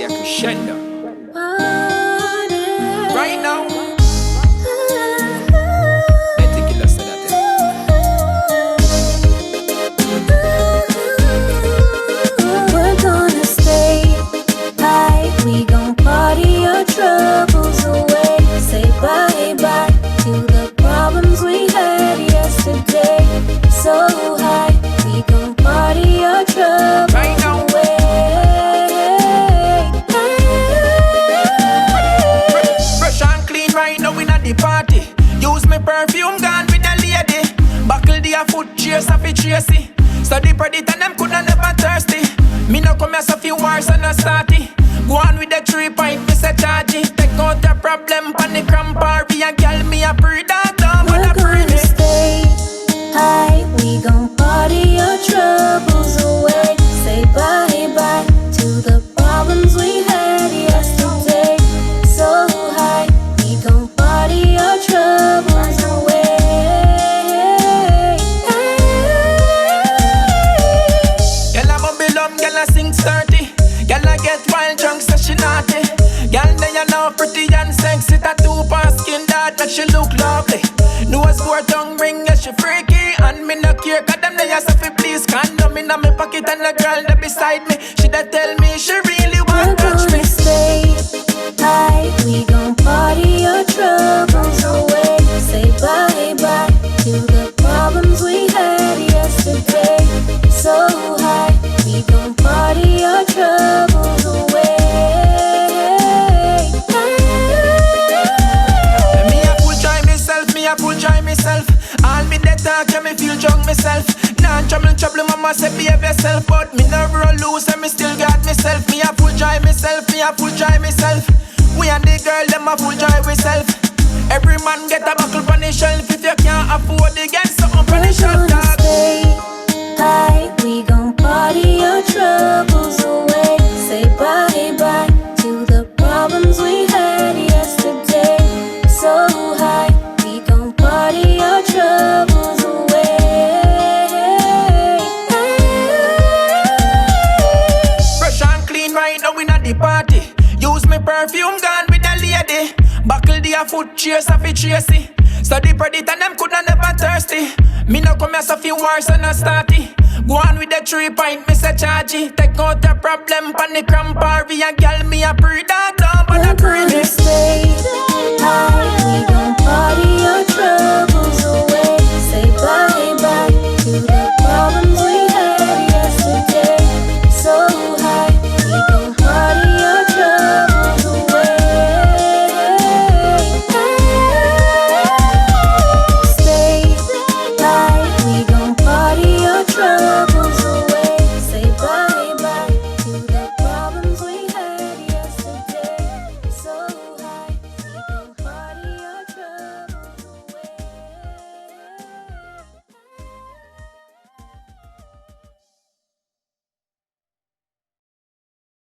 a crescendo. Right now, Metiqulous and Leshan. We're gonna stay high, we gon' party your troubles away. Say bye-bye to the problems we had yesterday. So high, we gon' party your troubles Right now. away. Fresh and clean right now in the party. Use me perfume, gone with the lady. Buckle the foot, cheers off it Tracy. So the predator them coulda never thirsty. Me no come here so few wars and no starty. Go on with the 3 pint, me say charge it. Take out the problem, panic and party. And girl me a pre-dog, don't We're wanna pre gonna me. stay high, we gon' party your troubles away. Say bye-bye to the problems we had yesterday. So high, we gon' party your troubles away. Girl a bubble up, girl a sing 30. Girl a get wild drunk so she naughty. Girl they you know pretty and sexy. Tattoo on skin that make she look lovely. Nose board tongue ring, yeah she freaky. And me no care cause them they ask if please. Condom in my pocket and the girl that beside me. She da tell me she really We're want touch me. gonna stay high, we gon' party your troubles away. Say bye-bye to the problems we had yesterday. So high, we gon' party your troubles away. Me a full joy myself, me a full joy myself. All me that talk, yeah, me feel drunk myself. Nah, trouble, mama say behave yourself. But me no roll loose and me still got myself. Me a full joy myself, me a full joy myself. We and the girl, them a full joy myself. Every man get a buckle on the shelf. If you can't afford it, get something on the We're shelf, gonna dog. stay high, we gon' party your troubles away. Say bye-bye to the problems we had yesterday. So high, we gon' party your troubles away. Fresh and clean right now in the party. Use me perfume, gone with the lady. Buckle the foot, cheers off it Tracy. So the predator them coulda never thirsty. Me no come here so few wars and no starty. Go on with the 3 pint, me say charge it. Take out the problem, panic and party. And girl me a pre-dog, don't We're bother pre gonna me. stay high, we gon' party your troubles